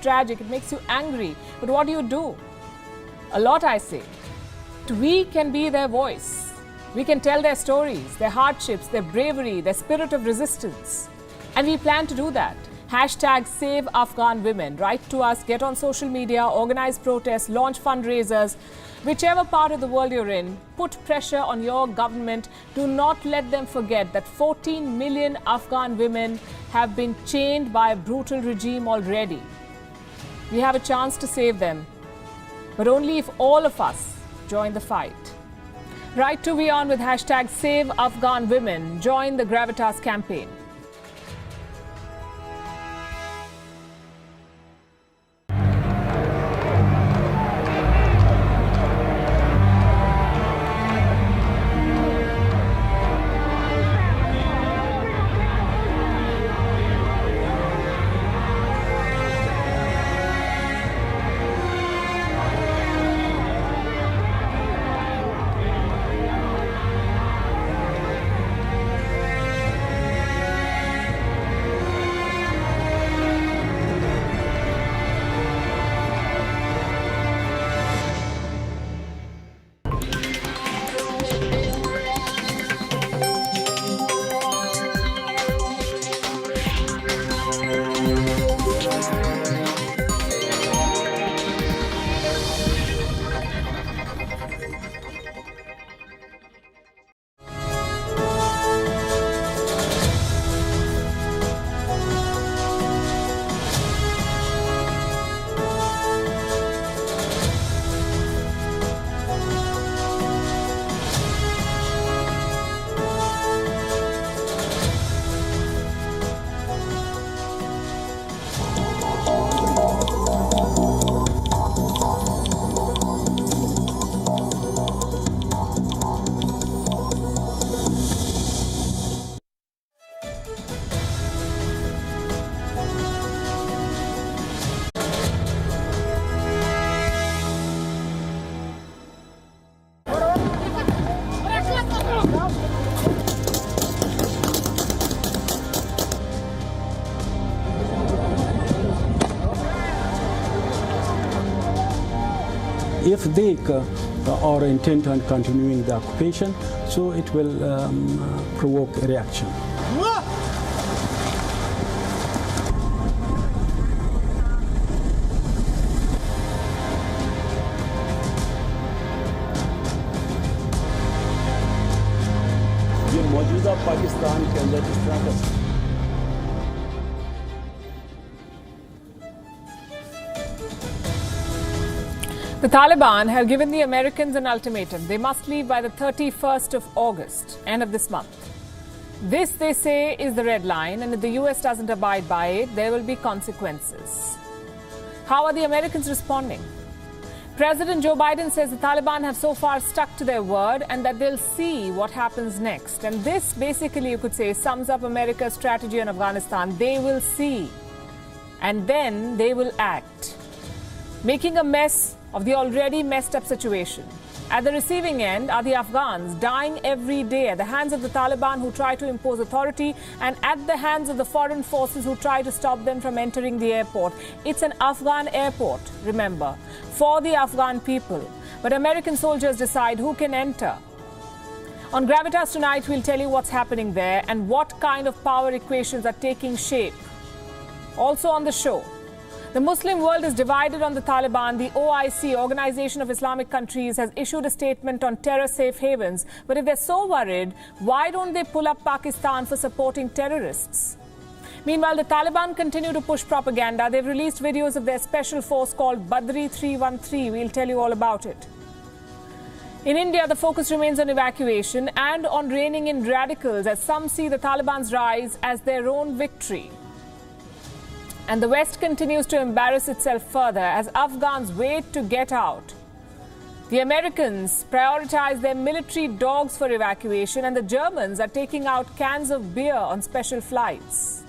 tragic, it makes you angry. But what do? A lot, I say. We can be their voice. We can tell their stories, their hardships, their bravery, their spirit of resistance. And we plan to do that. Hashtag Save Afghan Women. Write to us, get on social media, organize protests, launch fundraisers. Whichever part of the world you're in, put pressure on your government. Do not let them forget that 14 million Afghan women have been chained by a brutal regime already. We have a chance to save them, but only if all of us join the fight. Write to WION with hashtag Save Afghan Women. Join the Gravitas campaign. If they are intent on continuing the occupation, so it will provoke a reaction. ये मौजूदा पाकिस्तान के अंदर इस तरह का The Taliban have given the Americans an ultimatum. They must leave by the 31st of August, end of this month. This, they say, is the red line, and if the US doesn't abide by it, there will be consequences. How are the Americans responding? President Joe Biden says the Taliban have so far stuck to their word and that they'll see what happens next. And this, basically, you could say, sums up America's strategy on Afghanistan. They will see, and then they will act, making a mess of the already messed up situation. At the receiving end are the Afghans, dying every day at the hands of the Taliban who try to impose authority and at the hands of the foreign forces who try to stop them from entering the airport. It's an Afghan airport, remember, for the Afghan people. But American soldiers decide who can enter. On Gravitas tonight, we'll tell you what's happening there and what kind of power equations are taking shape. Also on the show, the Muslim world is divided on the Taliban. The OIC, Organization of Islamic Countries, has issued a statement on terror safe havens. But if they're so worried, why don't they pull up Pakistan for supporting terrorists? Meanwhile, the Taliban continue to push propaganda. They've released videos of their special force called Badri 313. We'll tell you all about it. In India, the focus remains on evacuation and on reining in radicals, as some see the Taliban's rise as their own victory. And the West continues to embarrass itself further as Afghans wait to get out. The Americans prioritize their military dogs for evacuation, and the Germans are taking out cans of beer on special flights.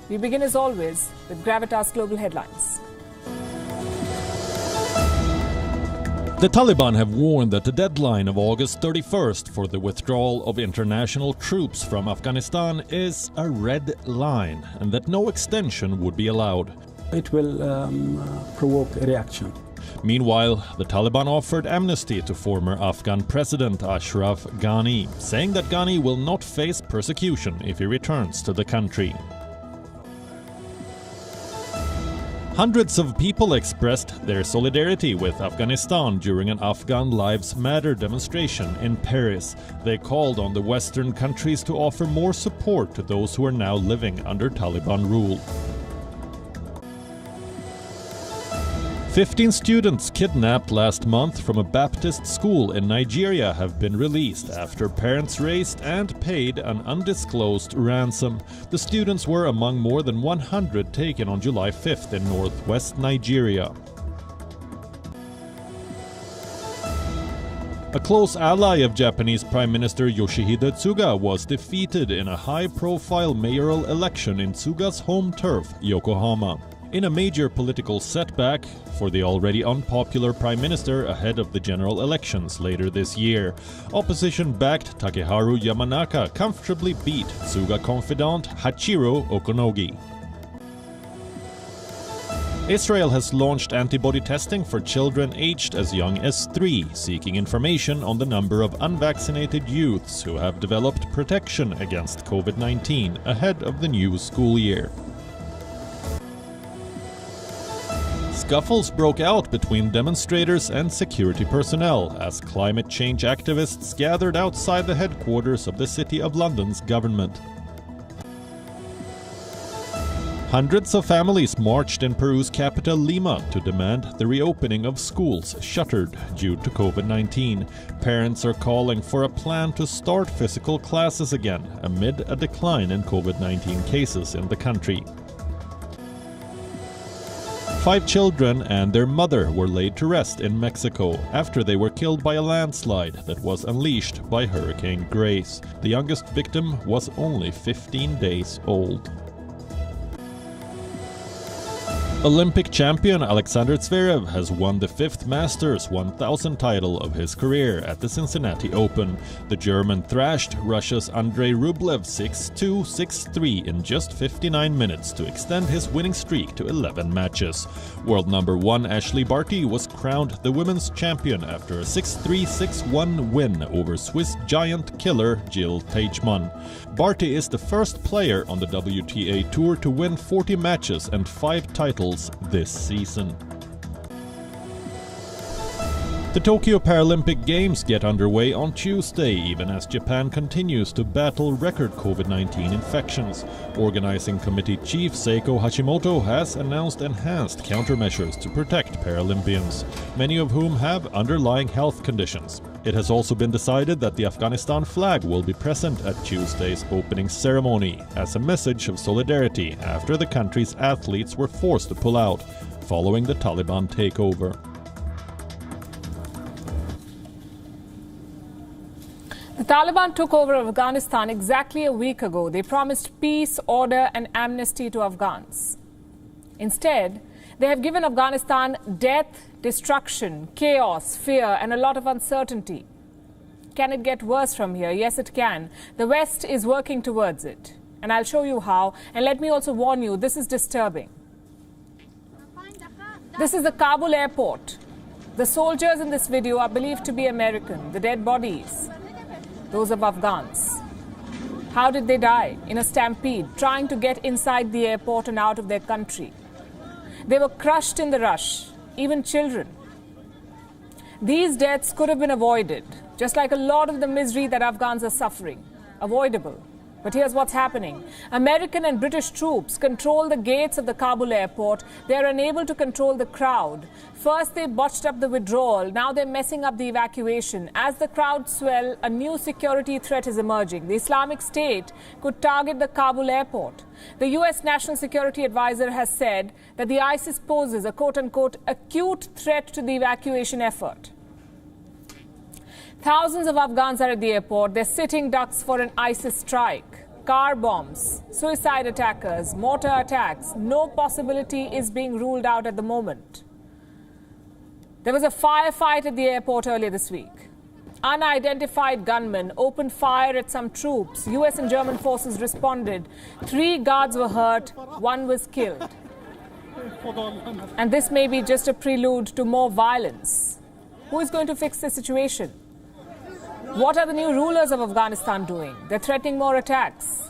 We begin as always with Gravitas Global Headlines. The Taliban have warned that the deadline of August 31st for the withdrawal of international troops from Afghanistan is a red line and that no extension would be allowed. It will provoke a reaction. Meanwhile, the Taliban offered amnesty to former Afghan President Ashraf Ghani, saying that Ghani will not face persecution if he returns to the country. Hundreds of people expressed their solidarity with Afghanistan during an Afghan Lives Matter demonstration in Paris. They called on the Western countries to offer more support to those who are now living under Taliban rule. 15 students kidnapped last month from a Baptist school in Nigeria have been released after parents raised and paid an undisclosed ransom. The students were among more than 100 taken on July 5th in northwest Nigeria. A close ally of Japanese Prime Minister Yoshihide Suga was defeated in a high-profile mayoral election in Suga's home turf, Yokohama. In a major political setback for the already unpopular Prime Minister ahead of the general elections later this year, opposition-backed Takeharu Yamanaka comfortably beat Suga confidant Hachiro Okonogi. Israel has launched antibody testing for children aged as young as 3, seeking information on the number of unvaccinated youths who have developed protection against COVID-19 ahead of the new school year. Scuffles broke out between demonstrators and security personnel as climate change activists gathered outside the headquarters of the City of London's government. Hundreds of families marched in Peru's capital Lima to demand the reopening of schools shuttered due to COVID-19. Parents are calling for a plan to start physical classes again amid a decline in COVID-19 cases in the country. 5 children and their mother were laid to rest in Mexico after they were killed by a landslide that was unleashed by Hurricane Grace. The youngest victim was only 15 days old. Olympic champion Alexander Zverev has won the 5th Masters 1000 title of his career at the Cincinnati Open. The German thrashed Russia's Andrei Rublev 6-2, 6-3 in just 59 minutes to extend his winning streak to 11 matches. World number 1 Ashley Barty was crowned the women's champion after a 6-3, 6-1 win over Swiss giant killer Jill Teichmann. Barty is the first player on the WTA Tour to win 40 matches and 5 titles this season. The Tokyo Paralympic Games get underway on Tuesday, even as Japan continues to battle record COVID-19 infections. Organizing Committee Chief Seiko Hashimoto has announced enhanced countermeasures to protect Paralympians, many of whom have underlying health conditions. It has also been decided that the Afghanistan flag will be present at Tuesday's opening ceremony as a message of solidarity after the country's athletes were forced to pull out following the Taliban takeover. The Taliban took over Afghanistan exactly a week ago. They promised peace, order and amnesty to Afghans. Instead, they have given Afghanistan death, destruction, chaos, fear and a lot of uncertainty. Can it get worse from here? Yes, it can. The West is working towards it. And I'll show you how. And let me also warn you, this is disturbing. This is the Kabul airport. The soldiers in this video are believed to be American. The dead bodies, those of Afghans. How did they die? In a stampede, trying to get inside the airport and out of their country. They were crushed in the rush, even children. These deaths could have been avoided, just like a lot of the misery that Afghans are suffering. Avoidable. But here's what's happening. American and British troops control the gates of the Kabul airport. They are unable to control the crowd. First, they botched up the withdrawal. Now they're messing up the evacuation. As the crowds swell, a new security threat is emerging. The Islamic State could target the Kabul airport. The U.S. National Security Advisor has said that the ISIS poses a quote-unquote acute threat to the evacuation effort. Thousands of Afghans are at the airport. They're sitting ducks for an ISIS strike. Car bombs, suicide attackers, mortar attacks. No possibility is being ruled out at the moment. There was a firefight at the airport earlier this week. Unidentified gunmen opened fire at some troops. US and German forces responded. 3 guards were hurt, 1 was killed. And this may be just a prelude to more violence. Who is going to fix the situation? What are the new rulers of Afghanistan doing? They're threatening more attacks.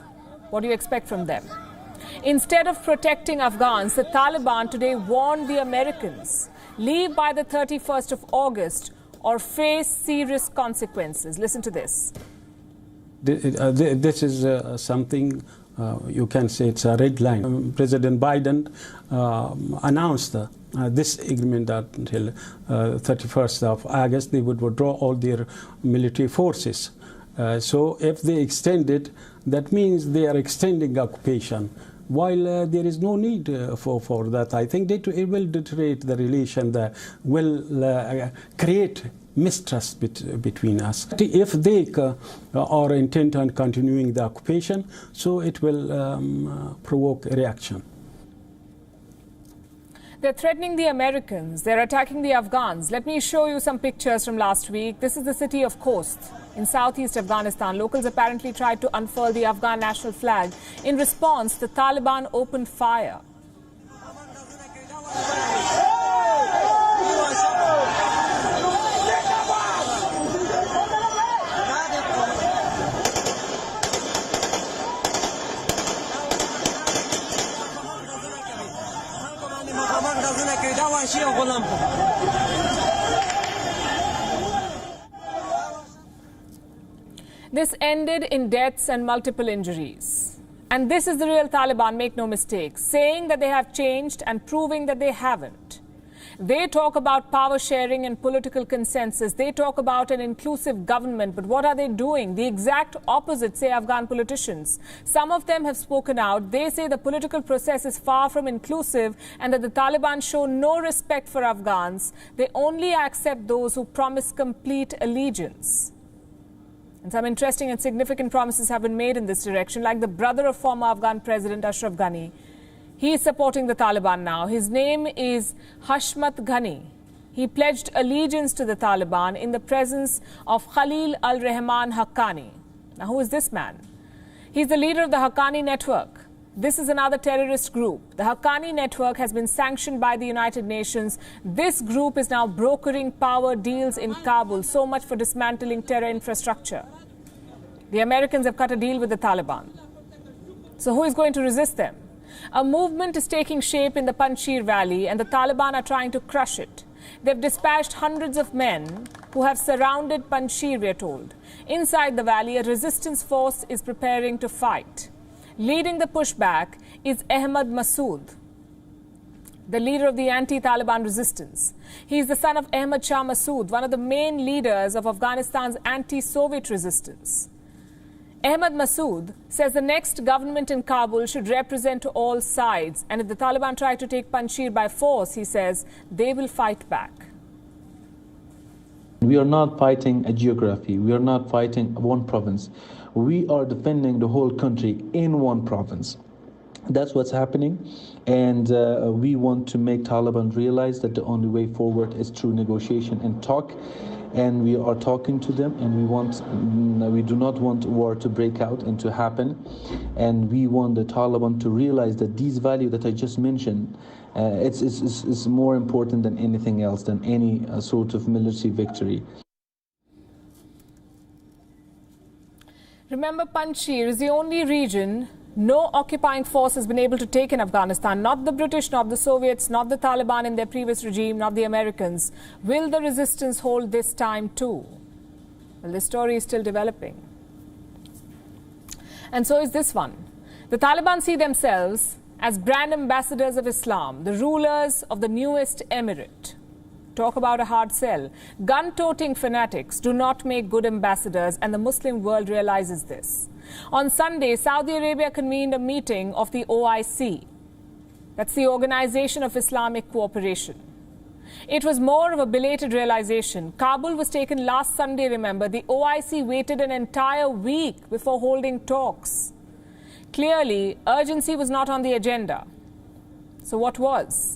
What do you expect from them? Instead of protecting Afghans, the Taliban today warned the Americans, leave by the 31st of August or face serious consequences. Listen to this. This is something you can say it's a red line. President Biden announced this agreement that until 31st of August they would withdraw all their military forces. So if they extend it, that means they are extending occupation. While there is no need for that, I think it will deteriorate the relation, that will create mistrust between us. If they are intent on continuing the occupation, so it will provoke a reaction. They're threatening the Americans. They're attacking the Afghans. Let me show you some pictures from last week. This is the city of Khost in southeast Afghanistan. Locals apparently tried to unfurl the Afghan national flag. In response, the Taliban opened fire. This ended in deaths and multiple injuries. And this is the real Taliban, make no mistake, saying that they have changed and proving that they haven't. They talk about power sharing and political consensus. They talk about an inclusive government. But what are they doing? The exact opposite, say Afghan politicians. Some of them have spoken out. They say the political process is far from inclusive and that the Taliban show no respect for Afghans. They only accept those who promise complete allegiance. And some interesting and significant promises have been made in this direction, like the brother of former Afghan President Ashraf Ghani. He is supporting the Taliban now. His name is Hashmat Ghani. He pledged allegiance to the Taliban in the presence of Khalil al-Rahman Haqqani. Now, who is this man? He's the leader of the Haqqani network. This is another terrorist group. The Haqqani network has been sanctioned by the United Nations. This group is now brokering power deals in Kabul. So much for dismantling terror infrastructure. The Americans have cut a deal with the Taliban. So who is going to resist them? A movement is taking shape in the Panjshir Valley and the Taliban are trying to crush it. They've dispatched hundreds of men who have surrounded Panjshir, we are told. Inside the valley, a resistance force is preparing to fight. Leading the pushback is Ahmad Massoud, the leader of the anti-Taliban resistance. He is the son of Ahmad Shah Massoud, one of the main leaders of Afghanistan's anti-Soviet resistance. Ahmad Massoud says the next government in Kabul should represent all sides. And if the Taliban try to take Panjshir by force, he says, they will fight back. We are not fighting a geography. We are not fighting one province. We are defending the whole country in one province. That's what's happening. And we want to make Taliban realize that the only way forward is through negotiation and talk. And we are talking to them, and we do not want war to break out and to happen. And we want the Taliban to realize that these values that I just mentioned, it's more important than anything else, than any sort of military victory. Remember, Panjshir is the only region no occupying force has been able to take in Afghanistan. Not the British, not the Soviets, not the Taliban in their previous regime, not the Americans. Will the resistance hold this time too? Well, this story is still developing. And so is this one. The Taliban see themselves as brand ambassadors of Islam, the rulers of the newest emirate. Talk about a hard sell. Gun-toting fanatics do not make good ambassadors, and the Muslim world realizes this. On Sunday, Saudi Arabia convened a meeting of the OIC. That's the Organization of Islamic Cooperation. It was more of a belated realization. Kabul was taken last Sunday, remember. The OIC waited an entire week before holding talks. Clearly, urgency was not on the agenda. So what was?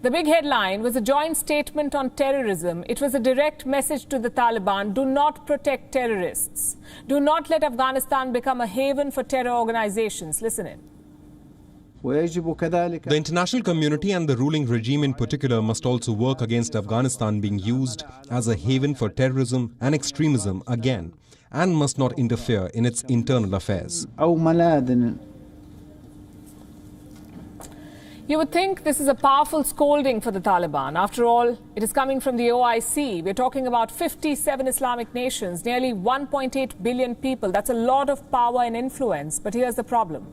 The big headline was a joint statement on terrorism. It was a direct message to the Taliban: do not protect terrorists. Do not let Afghanistan become a haven for terror organizations. Listen in. The international community and the ruling regime in particular must also work against Afghanistan being used as a haven for terrorism and extremism again, and must not interfere in its internal affairs. You would think this is a powerful scolding for the Taliban. After all, it is coming from the OIC. We're talking about 57 Islamic nations, nearly 1.8 billion people. That's a lot of power and influence. But here's the problem.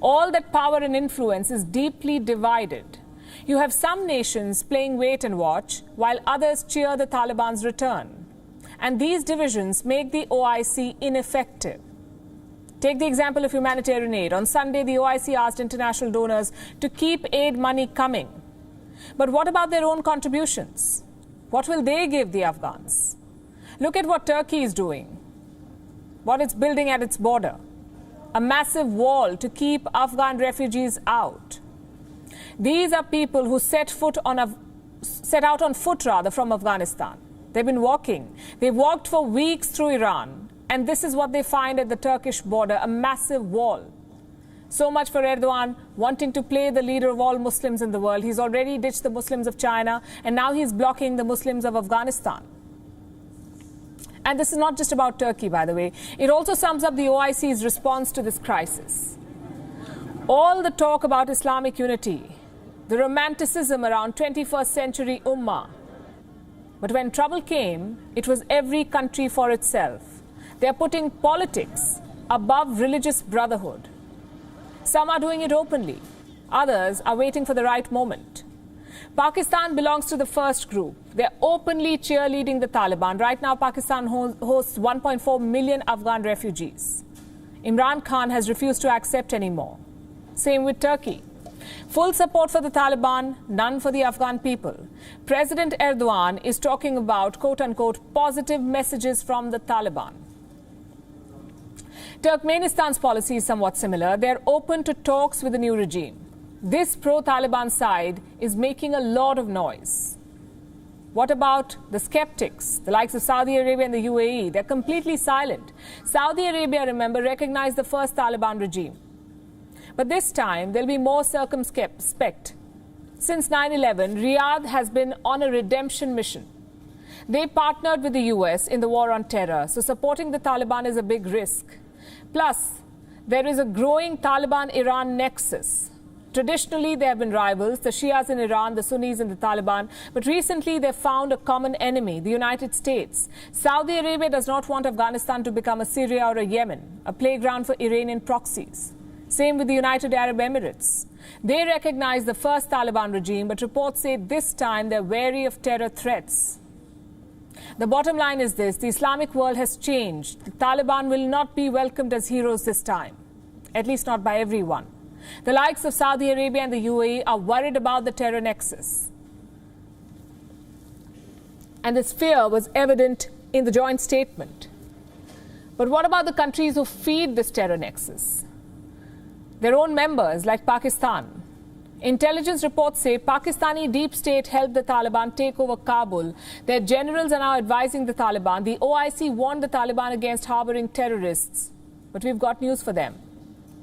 All that power and influence is deeply divided. You have some nations playing wait and watch, while others cheer the Taliban's return. And these divisions make the OIC ineffective. Take the example of humanitarian aid. On Sunday, the OIC asked international donors to keep aid money coming. But what about their own contributions? What will they give the Afghans? Look at what Turkey is doing, what it's building at its border. A massive wall to keep Afghan refugees out. These are people who set out on foot from Afghanistan. They've been walking. They've walked for weeks through Iran. And this is what they find at the Turkish border, a massive wall. So much for Erdogan wanting to play the leader of all Muslims in the world. He's already ditched the Muslims of China, and now he's blocking the Muslims of Afghanistan. And this is not just about Turkey, by the way. It also sums up the OIC's response to this crisis. All the talk about Islamic unity, the romanticism around 21st century Ummah. But when trouble came, it was every country for itself. They're putting politics above religious brotherhood. Some are doing it openly. Others are waiting for the right moment. Pakistan belongs to the first group. They're openly cheerleading the Taliban. Right now, Pakistan hosts 1.4 million Afghan refugees. Imran Khan has refused to accept any more. Same with Turkey. Full support for the Taliban, none for the Afghan people. President Erdogan is talking about, quote-unquote, positive messages from the Taliban. Turkmenistan's policy is somewhat similar. They're open to talks with the new regime. This pro-Taliban side is making a lot of noise. What about the skeptics, the likes of Saudi Arabia and the UAE? They're completely silent. Saudi Arabia, remember, recognized the first Taliban regime. But this time, they'll be more circumspect. Since 9/11, Riyadh has been on a redemption mission. They partnered with the US in the war on terror, so supporting the Taliban is a big risk. Plus, there is a growing Taliban-Iran nexus. Traditionally, they have been rivals, the Shias in Iran, the Sunnis and the Taliban. But recently, they've found a common enemy, the United States. Saudi Arabia does not want Afghanistan to become a Syria or a Yemen, a playground for Iranian proxies. Same with the United Arab Emirates. They recognize the first Taliban regime, but reports say this time they're wary of terror threats. The bottom line is this: the Islamic world has changed. The Taliban will not be welcomed as heroes this time, at least not by everyone. The likes of Saudi Arabia and the UAE are worried about the terror nexus. And this fear was evident in the joint statement. But what about the countries who feed this terror nexus? Their own members, like Pakistan. Intelligence reports say Pakistani deep state helped the Taliban take over Kabul. Their generals are now advising the Taliban. The OIC warned the Taliban against harboring terrorists. But we've got news for them.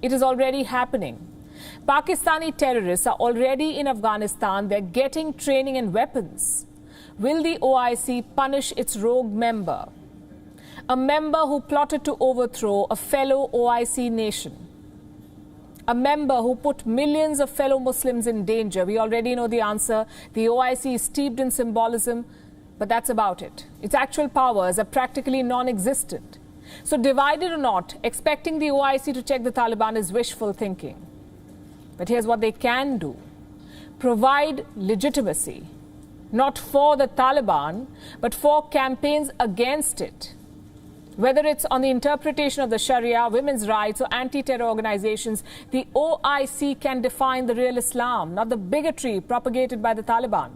It is already happening. Pakistani terrorists are already in Afghanistan. They're getting training and weapons. Will the OIC punish its rogue member? A member who plotted to overthrow a fellow OIC nation. A member who put millions of fellow Muslims in danger. We already know the answer. The OIC is steeped in symbolism, but that's about it. Its actual powers are practically non-existent. So divided or not, expecting the OIC to check the Taliban is wishful thinking. But here's what they can do. Provide legitimacy, not for the Taliban, but for campaigns against it. Whether it's on the interpretation of the Sharia, women's rights, or anti-terror organizations, the OIC can define the real Islam, not the bigotry propagated by the Taliban.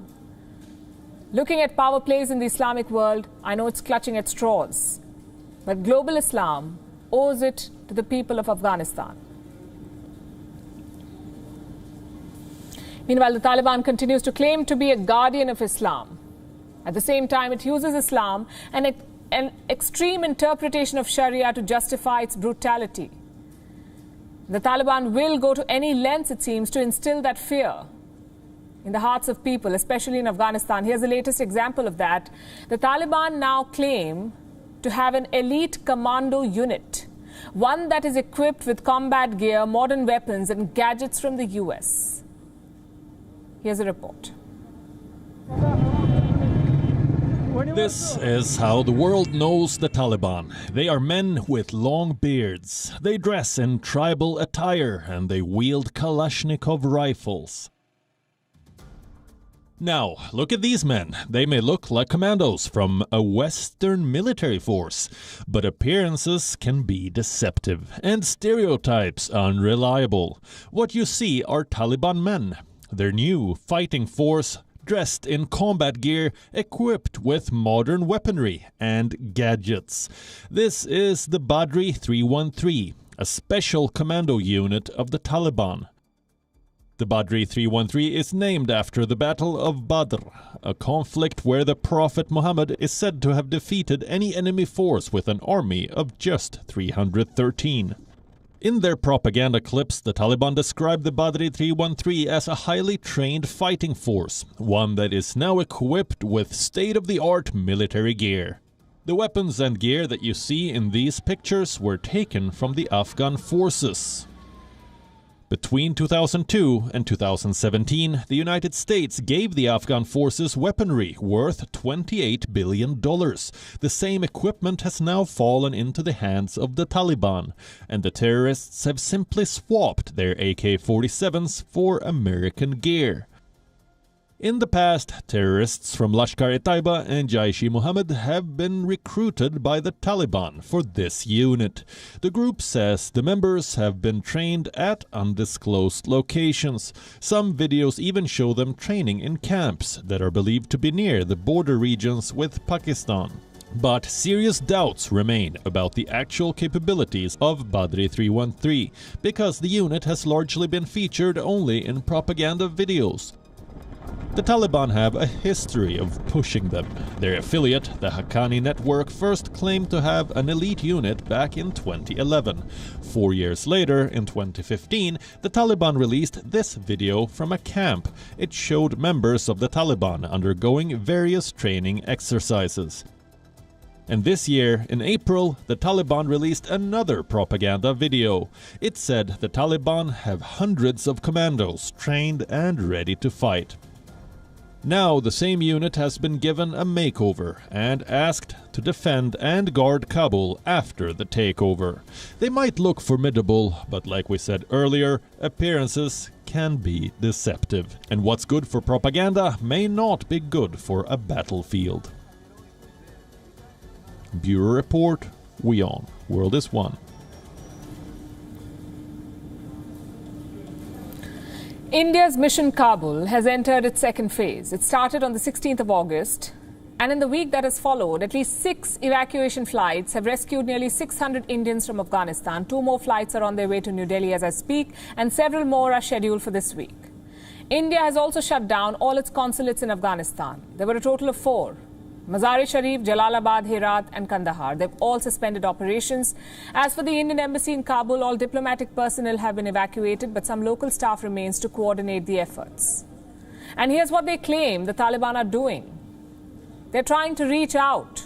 Looking at power plays in the Islamic world, I know it's clutching at straws. But global Islam owes it to the people of Afghanistan. Meanwhile, the Taliban continues to claim to be a guardian of Islam. At the same time, it uses Islam and an extreme interpretation of Sharia to justify its brutality. The Taliban will go to any lengths, it seems, to instill that fear in the hearts of people, especially in Afghanistan. Here's the latest example of that. The Taliban now claim to have an elite commando unit, one that is equipped with combat gear, modern weapons and gadgets from the US. Here's a report. This is how the world knows the Taliban. They are men with long beards. They dress in tribal attire and they wield Kalashnikov rifles. Now, look at these men. They may look like commandos from a Western military force, but appearances can be deceptive and stereotypes unreliable. What you see are Taliban men. Their new fighting force, dressed in combat gear, equipped with modern weaponry and gadgets. This is the Badri 313, a special commando unit of the Taliban. The Badri 313 is named after the Battle of Badr, a conflict where the Prophet Muhammad is said to have defeated any enemy force with an army of just 313. In their propaganda clips, the Taliban described the Badri 313 as a highly trained fighting force, one that is now equipped with state-of-the-art military gear. The weapons and gear that you see in these pictures were taken from the Afghan forces. Between 2002 and 2017, the United States gave the Afghan forces weaponry worth $28 billion. The same equipment has now fallen into the hands of the Taliban, and the terrorists have simply swapped their AK-47s for American gear. In the past, terrorists from Lashkar-e-Taiba and Jaish-e-Mohammed have been recruited by the Taliban for this unit. The group says the members have been trained at undisclosed locations. Some videos even show them training in camps that are believed to be near the border regions with Pakistan. But serious doubts remain about the actual capabilities of Badri 313, because the unit has largely been featured only in propaganda videos. The Taliban have a history of pushing them. Their affiliate, the Haqqani network, first claimed to have an elite unit back in 2011. 4 years later, in 2015, the Taliban released this video from a camp. It showed members of the Taliban undergoing various training exercises. And this year, in April, the Taliban released another propaganda video. It said the Taliban have hundreds of commandos trained and ready to fight. Now the same unit has been given a makeover and asked to defend and guard Kabul after the takeover. They might look formidable, but like we said earlier, appearances can be deceptive. And what's good for propaganda may not be good for a battlefield. Bureau Report, WION, World is One. India's mission Kabul has entered its second phase. It started on the 16th of August, and in the week that has followed, at least 6 evacuation flights have rescued nearly 600 Indians from Afghanistan. 2 more flights are on their way to New Delhi as I speak, and several more are scheduled for this week. India has also shut down all its consulates in Afghanistan. There were a total of 4. Mazar-e-Sharif, Jalalabad, Herat and Kandahar. They've all suspended operations. As for the Indian embassy in Kabul, all diplomatic personnel have been evacuated, but some local staff remains to coordinate the efforts. And here's what they claim the Taliban are doing. They're trying to reach out.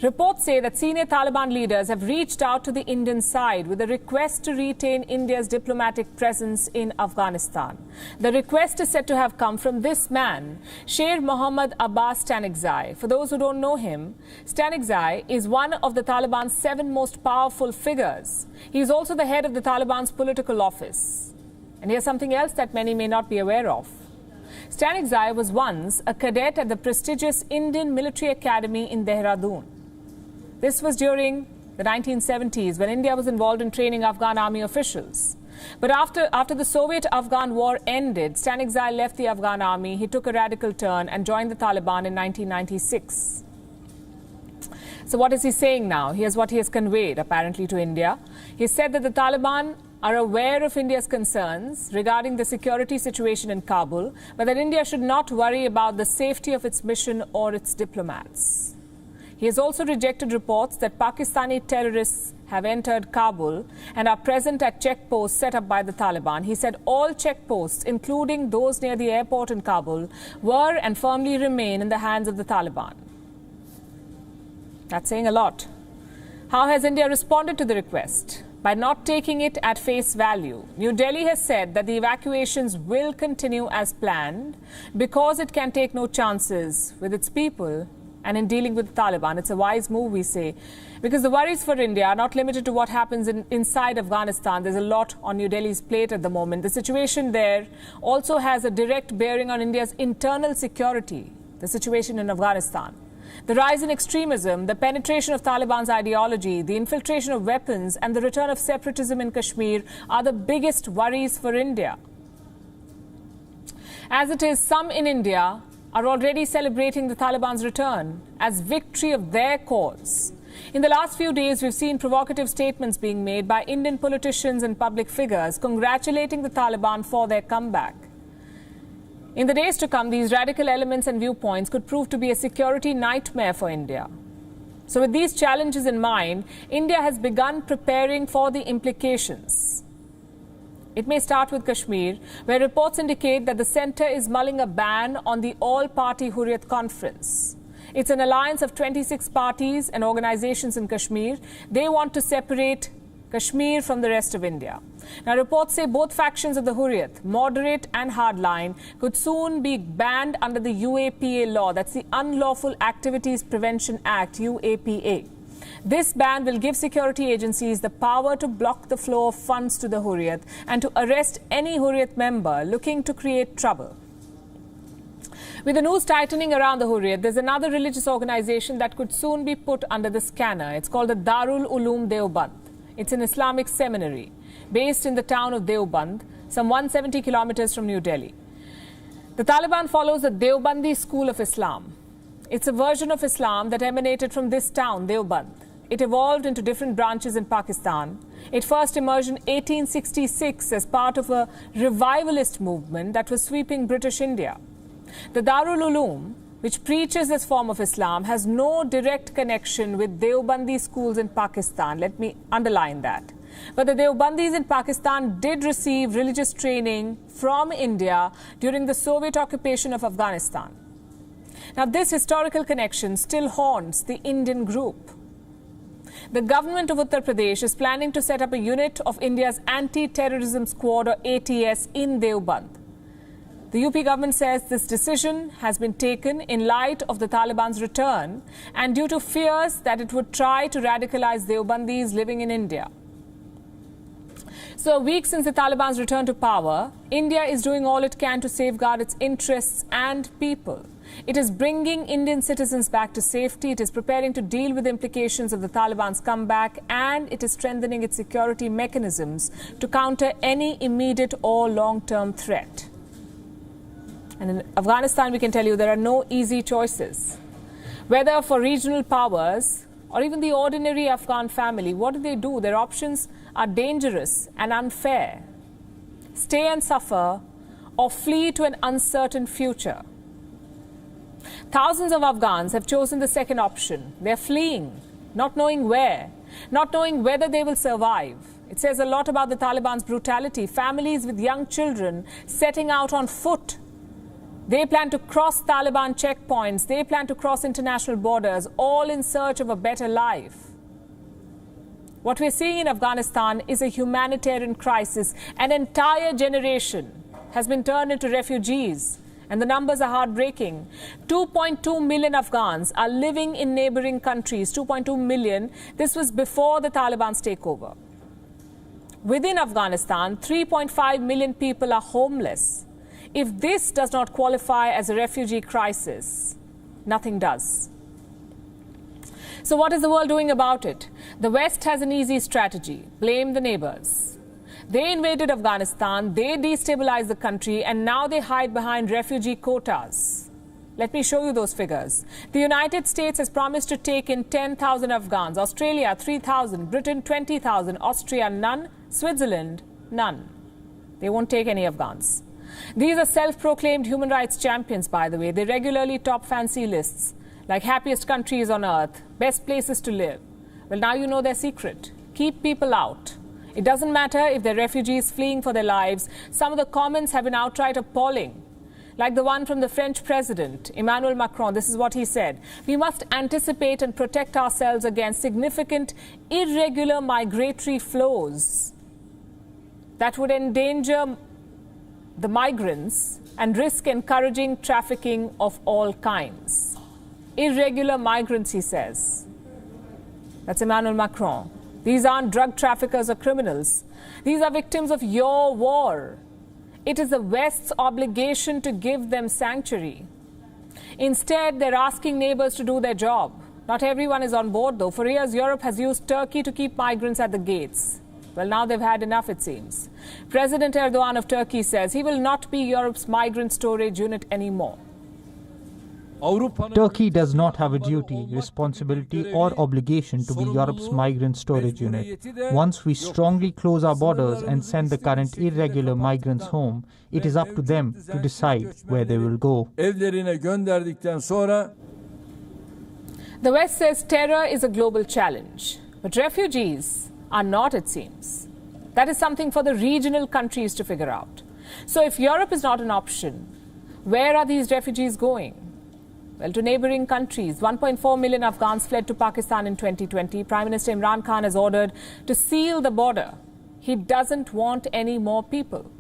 Reports say that senior Taliban leaders have reached out to the Indian side with a request to retain India's diplomatic presence in Afghanistan. The request is said to have come from this man, Sher Mohammad Abbas Stanigzai. For those who don't know him, Stanigzai is one of the Taliban's 7 most powerful figures. He is also the head of the Taliban's political office. And here's something else that many may not be aware of. Stanigzai was once a cadet at the prestigious Indian Military Academy in Dehradun. This was during the 1970s when India was involved in training Afghan army officials. But after the Soviet-Afghan war ended, Stanigzai left the Afghan army. He took a radical turn and joined the Taliban in 1996. So what is he saying now? Here's what he has conveyed, apparently, to India. He said that the Taliban are aware of India's concerns regarding the security situation in Kabul, but that India should not worry about the safety of its mission or its diplomats. He has also rejected reports that Pakistani terrorists have entered Kabul and are present at checkposts set up by the Taliban. He said all checkposts, including those near the airport in Kabul, were and firmly remain in the hands of the Taliban. That's saying a lot. How has India responded to the request? By not taking it at face value. New Delhi has said that the evacuations will continue as planned because it can take no chances with its people and in dealing with the Taliban. It's a wise move, we say, because the worries for India are not limited to what happens inside Afghanistan. There's a lot on New Delhi's plate at the moment. The situation there also has a direct bearing on India's internal security, the situation in Afghanistan. The rise in extremism, the penetration of Taliban's ideology, the infiltration of weapons and the return of separatism in Kashmir are the biggest worries for India. As it is, some in India are already celebrating the Taliban's return as victory of their cause. In the last few days, we've seen provocative statements being made by Indian politicians and public figures congratulating the Taliban for their comeback. In the days to come, these radical elements and viewpoints could prove to be a security nightmare for India. So with these challenges in mind, India has begun preparing for the implications. It may start with Kashmir, where reports indicate that the centre is mulling a ban on the all-party Hurriyat conference. It's an alliance of 26 parties and organizations in Kashmir. They want to separate Kashmir from the rest of India. Now, reports say both factions of the Hurriyat, moderate and hardline, could soon be banned under the UAPA law. That's the Unlawful Activities Prevention Act, UAPA. This ban will give security agencies the power to block the flow of funds to the Hurriyat and to arrest any Hurriyat member looking to create trouble. With the news tightening around the Hurriyat, there's another religious organization that could soon be put under the scanner. It's called the Darul Uloom Deoband. It's an Islamic seminary based in the town of Deoband, some 170 kilometers from New Delhi. The Taliban follows the Deobandi school of Islam. It's a version of Islam that emanated from this town, Deoband. It evolved into different branches in Pakistan. It first emerged in 1866 as part of a revivalist movement that was sweeping British India. The Darul Uloom, which preaches this form of Islam, has no direct connection with Deobandi schools in Pakistan. Let me underline that. But the Deobandis in Pakistan did receive religious training from India during the Soviet occupation of Afghanistan. Now, this historical connection still haunts the Indian group. The government of Uttar Pradesh is planning to set up a unit of India's Anti-Terrorism Squad, or ATS, in Deoband. The UP government says this decision has been taken in light of the Taliban's return and due to fears that it would try to radicalize Deobandis living in India. So a week since the Taliban's return to power, India is doing all it can to safeguard its interests and people. It is bringing Indian citizens back to safety. It is preparing to deal with the implications of the Taliban's comeback, and it is strengthening its security mechanisms to counter any immediate or long-term threat. And in Afghanistan, we can tell you there are no easy choices. Whether for regional powers or even the ordinary Afghan family, what do? Their options are dangerous and unfair. Stay and suffer or flee to an uncertain future. Thousands of Afghans have chosen the second option. They're fleeing, not knowing where, not knowing whether they will survive. It says a lot about the Taliban's brutality. Families with young children setting out on foot. They plan to cross Taliban checkpoints. They plan to cross international borders, all in search of a better life. What we're seeing in Afghanistan is a humanitarian crisis. An entire generation has been turned into refugees, and the numbers are heartbreaking. 2.2 million Afghans are living in neighboring countries. 2.2 million. This was before the Taliban's takeover. Within Afghanistan, 3.5 million people are homeless. If this does not qualify as a refugee crisis, nothing does. So what is the world doing about it? The West has an easy strategy. Blame the neighbors. They invaded Afghanistan, they destabilized the country, and now they hide behind refugee quotas. Let me show you those figures. The United States has promised to take in 10,000 Afghans, Australia 3,000, Britain 20,000, Austria none, Switzerland none. They won't take any Afghans. These are self-proclaimed human rights champions, by the way. They regularly top fancy lists like happiest countries on earth, best places to live. Well, now you know their secret. Keep people out. It doesn't matter if they're refugees fleeing for their lives. Some of the comments have been outright appalling, like the one from the French president, Emmanuel Macron. This is what he said. We must anticipate and protect ourselves against significant irregular migratory flows that would endanger the migrants and risk encouraging trafficking of all kinds. Irregular migrants, he says. That's Emmanuel Macron. These aren't drug traffickers or criminals. These are victims of your war. It is the West's obligation to give them sanctuary. Instead, they're asking neighbors to do their job. Not everyone is on board, though. For years, Europe has used Turkey to keep migrants at the gates. Well, now they've had enough, it seems. President Erdogan of Turkey says he will not be Europe's migrant storage unit anymore. Turkey does not have a duty, responsibility or obligation to be Europe's migrant storage unit. Once we strongly close our borders and send the current irregular migrants home, it is up to them to decide where they will go. The West says terror is a global challenge, but refugees are not, it seems. That is something for the regional countries to figure out. So if Europe is not an option, where are these refugees going? Well, to neighbouring countries. 1.4 million Afghans fled to Pakistan in 2020. Prime Minister Imran Khan has ordered to seal the border. He doesn't want any more people.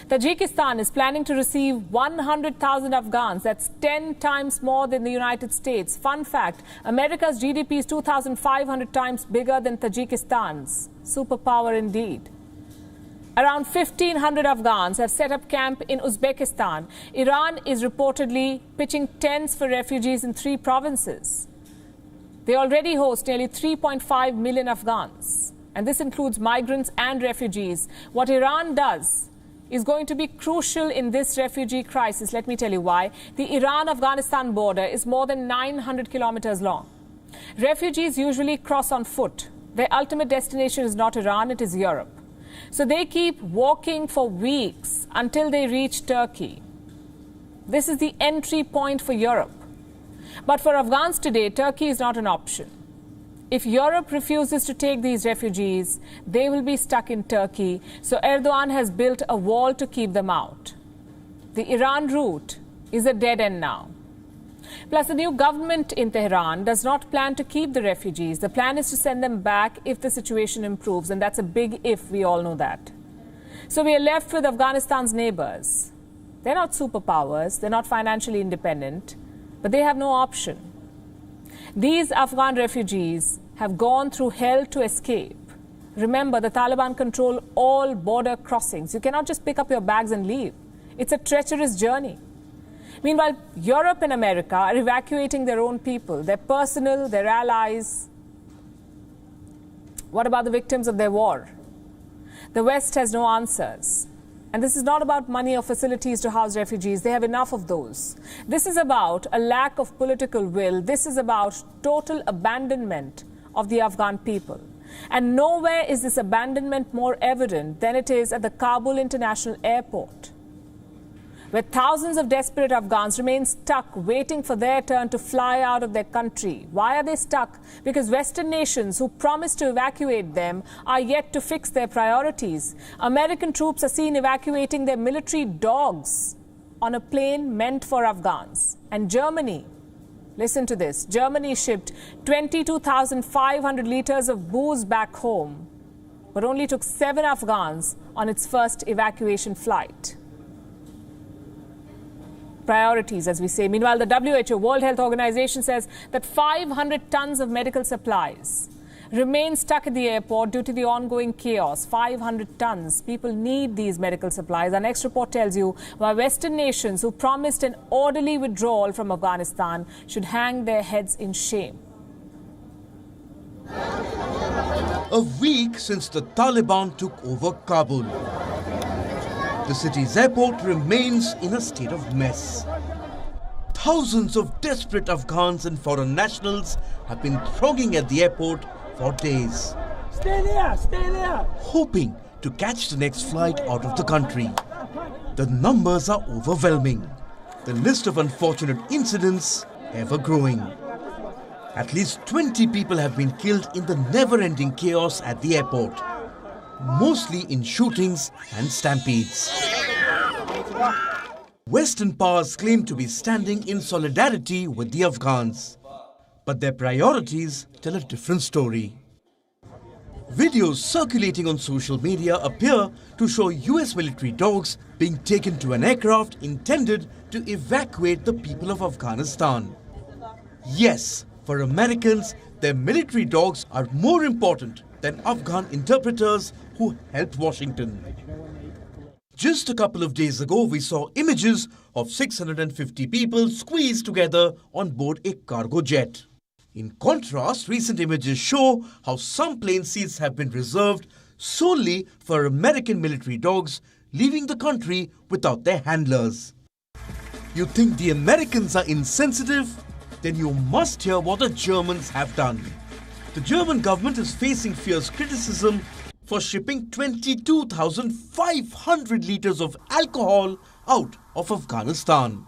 Tajikistan is planning to receive 100,000 Afghans. That's 10 times more than the United States. Fun fact, America's GDP is 2,500 times bigger than Tajikistan's. Superpower indeed. Around 1,500 Afghans have set up camp in Uzbekistan. Iran is reportedly pitching tents for refugees in 3 provinces. They already host nearly 3.5 million Afghans. And this includes migrants and refugees. What Iran does is going to be crucial in this refugee crisis. Let me tell you why. The Iran-Afghanistan border is more than 900 kilometers long. Refugees usually cross on foot. Their ultimate destination is not Iran, it is Europe. So they keep walking for weeks until they reach Turkey. This is the entry point for Europe. But for Afghans today, Turkey is not an option. If Europe refuses to take these refugees, they will be stuck in Turkey. So Erdogan has built a wall to keep them out. The Iran route is a dead end now. Plus, the new government in Tehran does not plan to keep the refugees. The plan is to send them back if the situation improves. And that's a big if, we all know that. So we are left with Afghanistan's neighbors. They're not superpowers. They're not financially independent. But they have no option. These Afghan refugees have gone through hell to escape. Remember, the Taliban control all border crossings. You cannot just pick up your bags and leave. It's a treacherous journey. Meanwhile, Europe and America are evacuating their own people, their personnel, their allies. What about the victims of their war? The West has no answers. And this is not about money or facilities to house refugees. They have enough of those. This is about a lack of political will. This is about total abandonment of the Afghan people. And nowhere is this abandonment more evident than it is at the Kabul International Airport, where thousands of desperate Afghans remain stuck, waiting for their turn to fly out of their country. Why are they stuck? Because Western nations who promised to evacuate them are yet to fix their priorities. American troops are seen evacuating their military dogs on a plane meant for Afghans. And Germany, listen to this, Germany shipped 22,500 liters of booze back home, but only took 7 Afghans on its first evacuation flight. Priorities, as we say. Meanwhile, the WHO, World Health Organization, says that 500 tons of medical supplies remain stuck at the airport due to the ongoing chaos. 500 tons. People need these medical supplies. Our next report tells you why Western nations who promised an orderly withdrawal from Afghanistan should hang their heads in shame. A week since the Taliban took over Kabul, the city's airport remains in a state of mess. Thousands of desperate Afghans and foreign nationals have been thronging at the airport for days. Stay there! Hoping to catch the next flight out of the country. The numbers are overwhelming. The list of unfortunate incidents ever growing. At least 20 people have been killed in the never-ending chaos at the airport, mostly in shootings and stampedes. Western powers claim to be standing in solidarity with the Afghans, but their priorities tell a different story. Videos circulating on social media appear to show US military dogs being taken to an aircraft intended to evacuate the people of Afghanistan. Yes, for Americans, their military dogs are more important than Afghan interpreters who helped Washington. Just a couple of days ago, we saw images of 650 people squeezed together on board a cargo jet. In contrast, recent images show how some plane seats have been reserved solely for American military dogs leaving the country without their handlers. You think the Americans are insensitive? Then you must hear what the Germans have done. The German government is facing fierce criticism for shipping 22,500 litres of alcohol out of Afghanistan,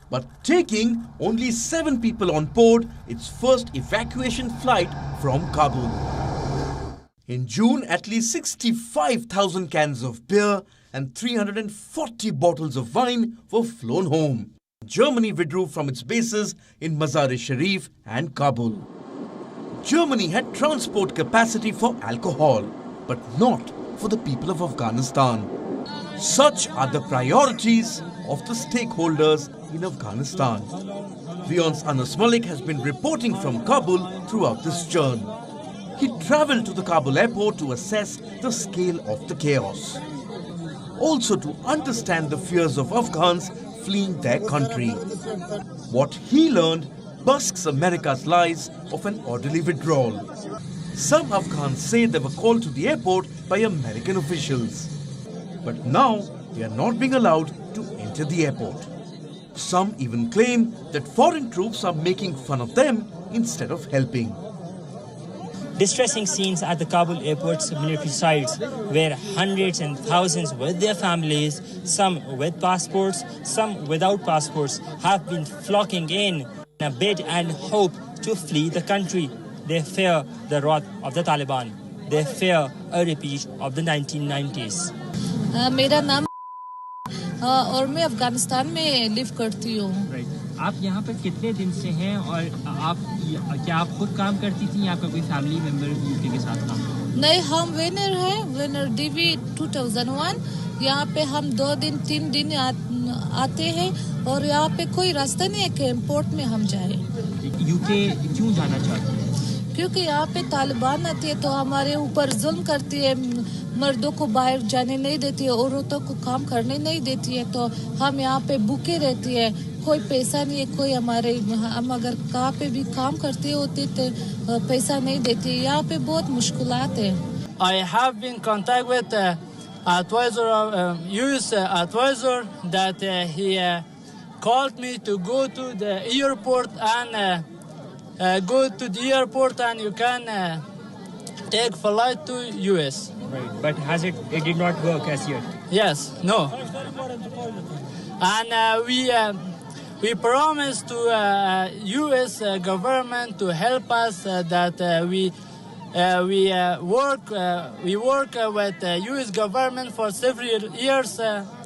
but taking only 7 people on board its first evacuation flight from Kabul. In June, at least 65,000 cans of beer and 340 bottles of wine were flown home. Germany withdrew from its bases in Mazar-e-Sharif and Kabul. Germany had transport capacity for alcohol, but not for the people of Afghanistan. Such are the priorities of the stakeholders in Afghanistan. WION's Anas Malik has been reporting from Kabul throughout this journey. He travelled to the Kabul airport to assess the scale of the chaos. Also to understand the fears of Afghans fleeing their country. What he learned busks America's lies of an orderly withdrawal. Some Afghans say they were called to the airport by American officials, but now they are not being allowed to enter the airport. Some even claim that foreign troops are making fun of them instead of helping. Distressing scenes at the Kabul airport's military sites, where hundreds and thousands with their families, some with passports, some without passports, have been flocking in a bid and hope to flee the country. They fear the wrath of the Taliban. They fear a repeat of the 1990s. मेरा नाम और मैं अफगानिस्तान में live करती हूँ। आप यहाँ पर कितने दिन से हैं और क्या आप खुद काम करती थी या आपका कोई फैमिली मेंबर यूके के साथ काम? नहीं, हम विनर हैं, विनर डीवी 2001। यहाँ पे हम 2 दिन 3 दिन आते हैं और यहाँ पे कोई रास्ता नहीं है कि एयरपोर्ट में हम जाएं। यूके क्यों जाना चाहते हैं? क्योंकि यहाँ पे तालिबान आती है तो हमारे ऊपर जुल्म करती है, मर्दों को बाहर जाने नहीं देती है, औरतों को काम करने नहीं देती है, तो हम यहाँ पे भूखे रहती है। कोई पैसा नहीं है, कोई हम अगर कहाँ पे भी काम करते होते तो पैसा नहीं देती है। यहाँ पे बहुत मुश्किलात है। I have been in contact with US advisor that he called me to go to the airport and go to the airport and you can take flight to US. Right, but it did not work as yet? Yes, no. And we promised to US government to help us that we work with US government for several years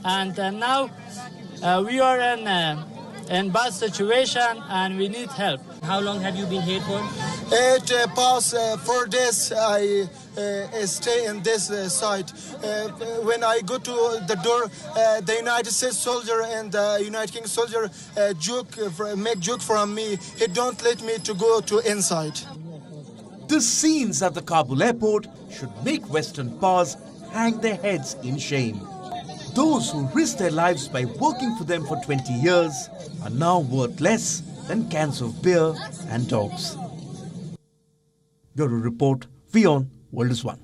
and now we are in bad situation and we need help. How long have you been here for? It past 4 days I stay in this site. When I go to the door, the United States soldier and the United Kingdom soldier make joke from me. He don't let me to go to inside. The scenes at the Kabul airport should make Western powers hang their heads in shame. Those who risked their lives by working for them for 20 years are now worth less than cans of beer and dogs. Bureau Report, WION World is One.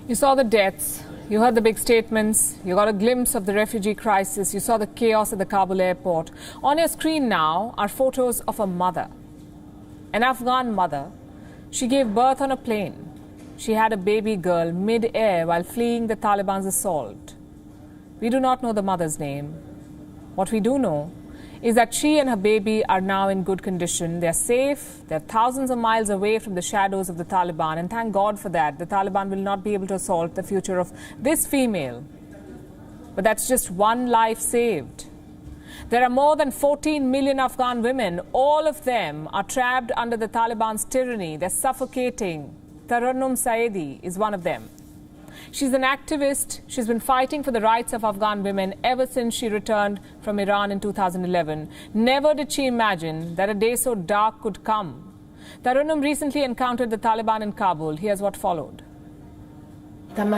You saw the deaths, you heard the big statements, you got a glimpse of the refugee crisis, you saw the chaos at the Kabul airport. On your screen now are photos of a mother, an Afghan mother. She gave birth on a plane. She had a baby girl mid-air while fleeing the Taliban's assault. We do not know the mother's name. What we do know is that she and her baby are now in good condition. They're safe. They're thousands of miles away from the shadows of the Taliban. And thank God for that. The Taliban will not be able to assault the future of this female. But that's just one life saved. There are more than 14 million Afghan women. All of them are trapped under the Taliban's tyranny. They're suffocating. Tarannum Saedi is one of them. She's an activist. She's been fighting for the rights of Afghan women ever since she returned from Iran in 2011. Never did she imagine that a day so dark could come. Tarannum recently encountered the Taliban in Kabul. Here's what followed. On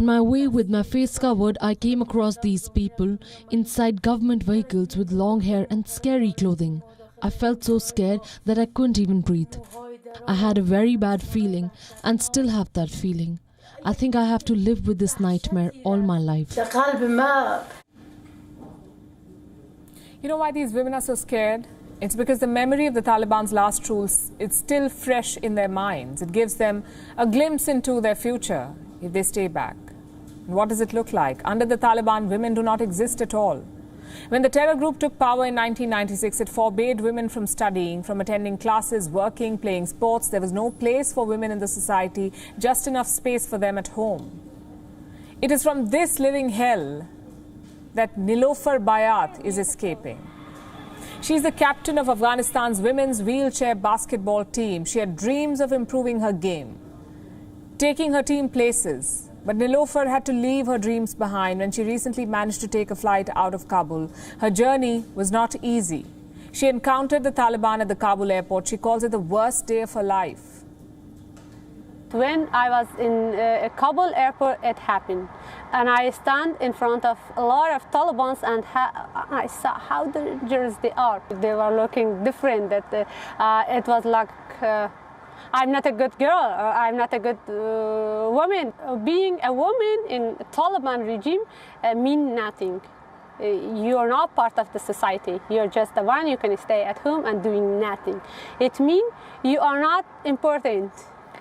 my way with my face covered, I came across these people inside government vehicles with long hair and scary clothing. I felt so scared that I couldn't even breathe. I had a very bad feeling and still have that feeling. I think I have to live with this nightmare all my life. You know why these women are so scared? It's because the memory of the Taliban's last rule is still fresh in their minds. It gives them a glimpse into their future if they stay back. And what does it look like? Under the Taliban, women do not exist at all. When the terror group took power in 1996, it forbade women from studying, from attending classes, working, playing sports. There was no place for women in the society, just enough space for them at home. It is from this living hell that Niloufar Bayat is escaping. She's the captain of Afghanistan's women's wheelchair basketball team. She had dreams of improving her game, taking her team places. But Niloufar had to leave her dreams behind when she recently managed to take a flight out of Kabul. Her journey was not easy. She encountered the Taliban at the Kabul airport. She calls it the worst day of her life. When I was in Kabul airport, it happened. And I stand in front of a lot of Talibans and I saw how dangerous they are. They were looking different. That it was like, I'm not a good girl, or I'm not a good woman. Being a woman in Taliban regime means nothing. You are not part of the society. You're just the one, you can stay at home and doing nothing. It means you are not important.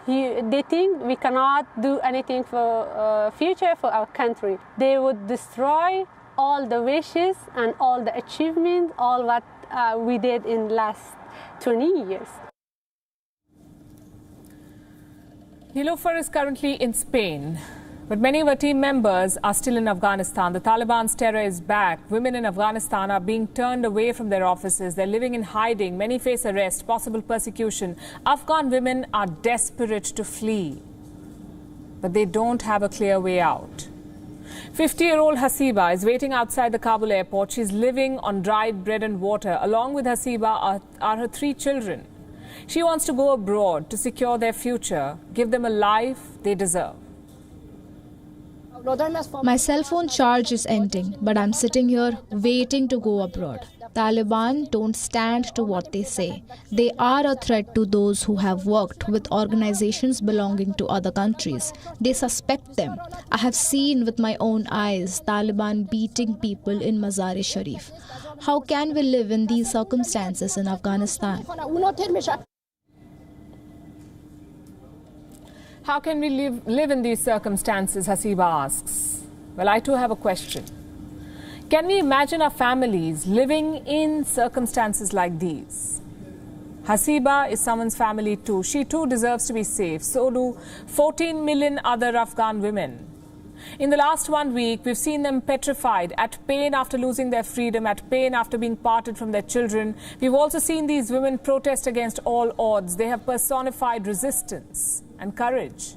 They think we cannot do anything for future for our country. They would destroy all the wishes and all the achievements, all what we did in the last 20 years. Niloufar is currently in Spain, but many of her team members are still in Afghanistan. The Taliban's terror is back. Women in Afghanistan are being turned away from their offices. They're living in hiding. Many face arrest, possible persecution. Afghan women are desperate to flee, but they don't have a clear way out. 50-year-old Hasiba is waiting outside the Kabul airport. She's living on dried bread and water. Along with Hasiba are her 3 children. She wants to go abroad to secure their future, give them a life they deserve. My cell phone charge is ending, but I'm sitting here waiting to go abroad. Taliban don't stand to what they say. They are a threat to those who have worked with organizations belonging to other countries. They suspect them. I have seen with my own eyes Taliban beating people in Mazar-e-Sharif. How can we live in these circumstances in Afghanistan? How can we live in these circumstances, Hasiba asks. Well, I too have a question. Can we imagine our families living in circumstances like these? Hasiba is someone's family too. She too deserves to be safe. So do 14 million other Afghan women. In the last 1 week, we've seen them petrified, at pain after losing their freedom, at pain after being parted from their children. We've also seen these women protest against all odds. They have personified resistance and courage.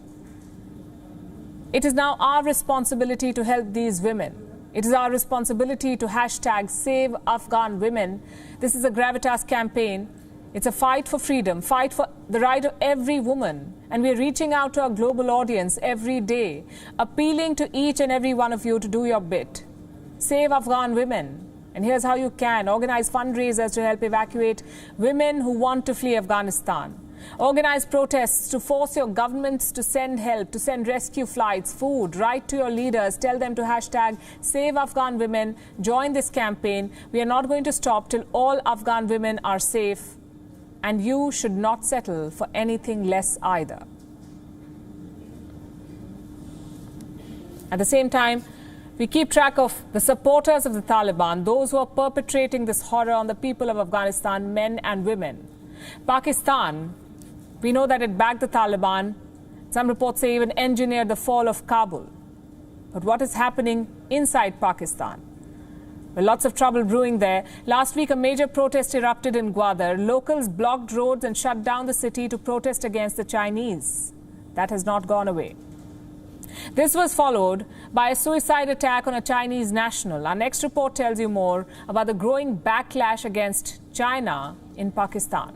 It is now our responsibility to help these women. It is our responsibility to hashtag Save Afghan Women. This is a Gravitas campaign. It's a fight for freedom, fight for the right of every woman. And we're reaching out to our global audience every day, appealing to each and every one of you to do your bit. Save Afghan women. And here's how you can. Organize fundraisers to help evacuate women who want to flee Afghanistan. Organize protests to force your governments to send help, to send rescue flights, food. Write to your leaders. Tell them to hashtag Save Afghan Women. Join this campaign. We are not going to stop till all Afghan women are safe. And you should not settle for anything less either. At the same time, We keep track of the supporters of the Taliban, those who are perpetrating this horror on the people of Afghanistan, men and women. Pakistan, we know that it backed the Taliban. Some reports say even engineered the fall of Kabul. But what is happening inside Pakistan? Well, lots of trouble brewing there. Last week, a major protest erupted in Gwadar. Locals blocked roads and shut down the city to protest against the Chinese. That has not gone away. This was followed by a suicide attack on a Chinese national. Our next report tells you more about the growing backlash against China in Pakistan.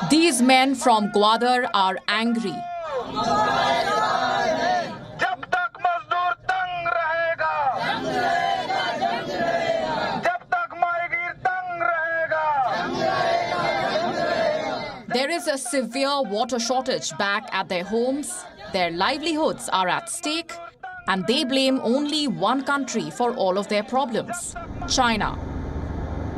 These men from Gwadar are angry. There is a severe water shortage back at their homes. Their livelihoods are at stake, and they blame only one country for all of their problems, China.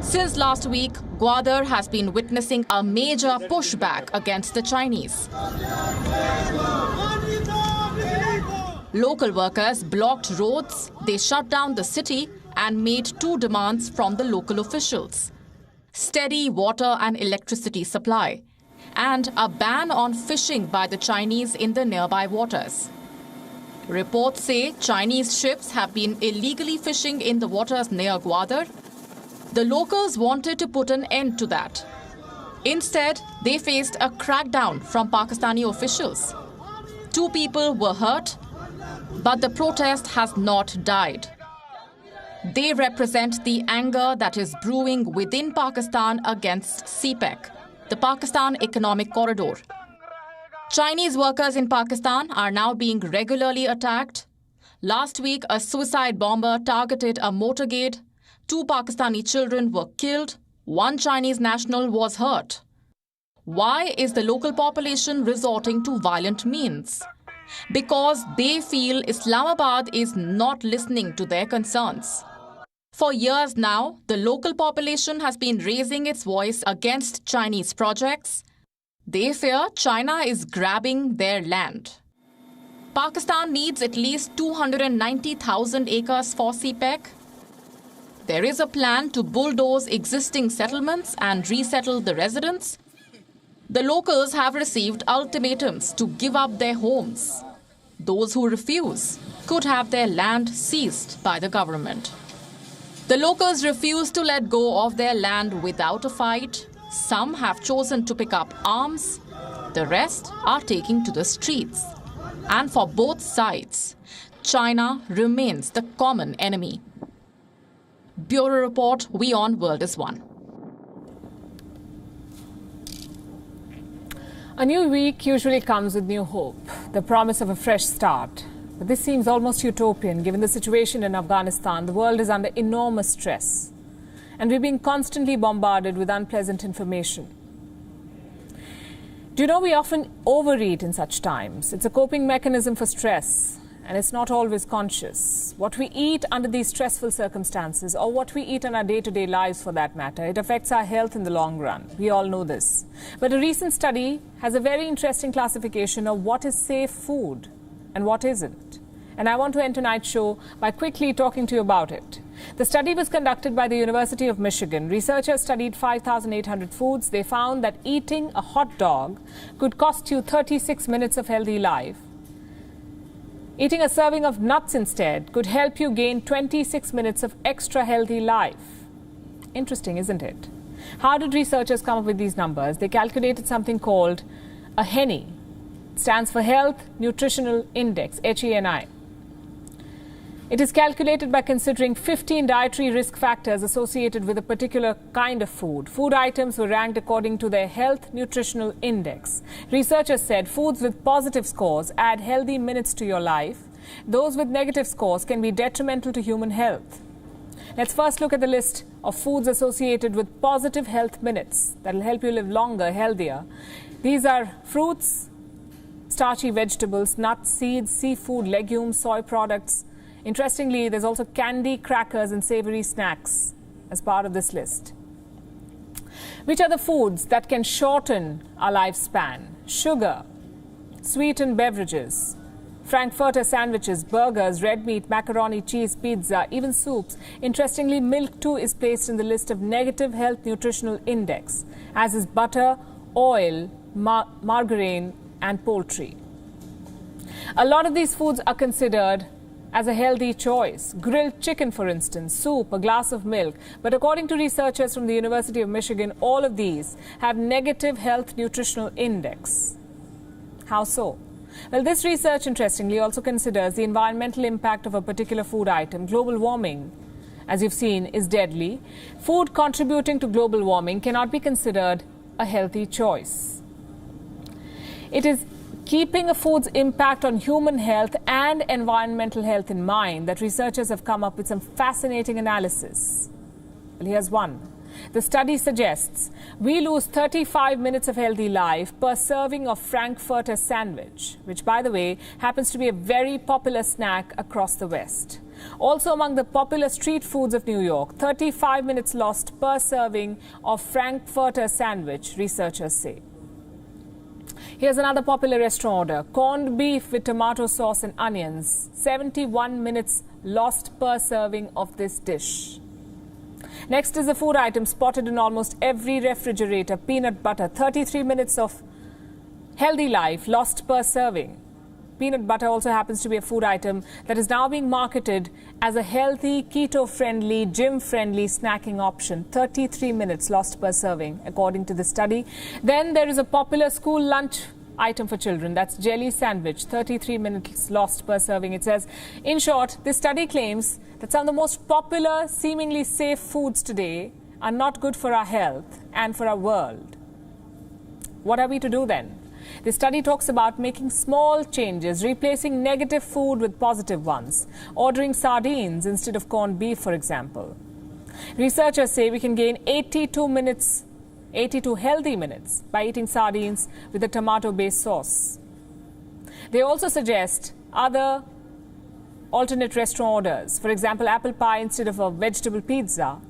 Since last week, Gwadar has been witnessing a major pushback against the Chinese. Local workers blocked roads, they shut down the city and made two demands from the local officials: steady water and electricity supply, and a ban on fishing by the Chinese in the nearby waters. Reports say Chinese ships have been illegally fishing in the waters near Gwadar. The locals wanted to put an end to that. Instead, they faced a crackdown from Pakistani officials. 2 people were hurt, but the protest has not died. They represent the anger that is brewing within Pakistan against CPEC, the Pakistan Economic Corridor. Chinese workers in Pakistan are now being regularly attacked. Last week, a suicide bomber targeted a motorcade. 2 Pakistani children were killed. 1 Chinese national was hurt. Why is the local population resorting to violent means? Because they feel Islamabad is not listening to their concerns. For years now, the local population has been raising its voice against Chinese projects. They fear China is grabbing their land. Pakistan needs at least 290,000 acres for CPEC. There is a plan to bulldoze existing settlements and resettle the residents. The locals have received ultimatums to give up their homes. Those who refuse could have their land seized by the government. The locals refuse to let go of their land without a fight. Some have chosen to pick up arms. The rest are taking to the streets. And for both sides, China remains the common enemy. Bureau Report, WION World is One. A new week usually comes with new hope, the promise of a fresh start. But this seems almost utopian given the situation in Afghanistan. The world is under enormous stress, and we're being constantly bombarded with unpleasant information. Do you know we often overeat in such times? It's a coping mechanism for stress, and it's not always conscious. What we eat under these stressful circumstances, or what we eat in our day-to-day lives for that matter, it affects our health in the long run. We all know this. But a recent study has a very interesting classification of what is safe food and what isn't. And I want to end tonight's show by quickly talking to you about it. The study was conducted by the University of Michigan. Researchers studied 5,800 foods. They found that eating a hot dog could cost you 36 minutes of healthy life. Eating a serving of nuts instead could help you gain 26 minutes of extra healthy life. Interesting, isn't it? How did researchers come up with these numbers? They calculated something called a HENI. It stands for Health Nutritional Index, HENI. It is calculated by considering 15 dietary risk factors associated with a particular kind of food. Food items were ranked according to their Health Nutritional Index. Researchers said foods with positive scores add healthy minutes to your life. Those with negative scores can be detrimental to human health. Let's first look at the list of foods associated with positive health minutes that will help you live longer, healthier. These are fruits, starchy vegetables, nuts, seeds, seafood, legumes, soy products. Interestingly, there's also candy, crackers and savory snacks as part of this list. Which are the foods that can shorten our lifespan? Sugar, sweetened beverages, Frankfurter sandwiches, burgers, red meat, macaroni, cheese, pizza, even soups. Interestingly, milk too is placed in the list of negative health nutritional index, as is butter, oil, margarine and poultry. A lot of these foods are considered as a healthy choice. Grilled chicken, for instance, soup, a glass of milk. But according to researchers from the University of Michigan, all of these have negative health nutritional index. How so? Well, this research, interestingly, also considers the environmental impact of a particular food item. Global warming, as you've seen, is deadly. Food contributing to global warming cannot be considered a healthy choice. It is keeping a food's impact on human health and environmental health in mind that researchers have come up with some fascinating analysis. Well, here's one. The study suggests we lose 35 minutes of healthy life per serving of Frankfurter sandwich, which, by the way, happens to be a very popular snack across the West. Also among the popular street foods of New York, 35 minutes lost per serving of Frankfurter sandwich, researchers say. Here's another popular restaurant order, corned beef with tomato sauce and onions, 71 minutes lost per serving of this dish. Next is a food item spotted in almost every refrigerator, peanut butter, 33 minutes of healthy life lost per serving. Peanut butter also happens to be a food item that is now being marketed as a healthy, keto-friendly, gym-friendly snacking option. 33 minutes lost per serving, according to the study. Then there is a popular school lunch item for children. That's jelly sandwich, 33 minutes lost per serving. It says, in short, this study claims that some of the most popular, seemingly safe foods today are not good for our health and for our world. What are we to do then? The study talks about making small changes, replacing negative food with positive ones, ordering sardines instead of corned beef, for example. Researchers say we can gain 82 healthy minutes by eating sardines with a tomato-based sauce. They also suggest other alternate restaurant orders, for example, apple pie instead of a vegetable pizza.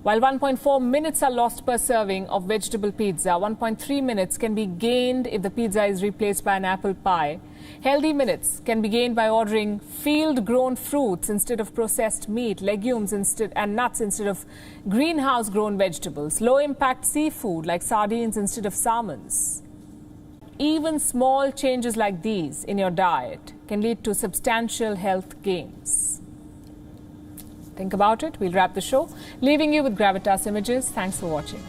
While 1.4 minutes are lost per serving of vegetable pizza, 1.3 minutes can be gained if the pizza is replaced by an apple pie. Healthy minutes can be gained by ordering field-grown fruits instead of processed meat, legumes and nuts instead of greenhouse-grown vegetables, low-impact seafood like sardines instead of salmons. Even small changes like these in your diet can lead to substantial health gains. Think about it. We'll wrap the show, leaving you with Gravitas images. Thanks for watching.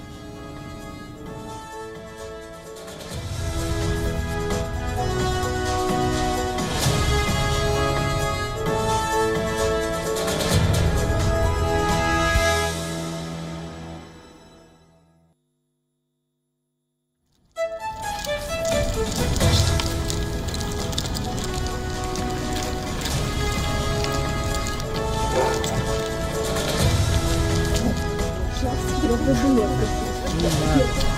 Yes.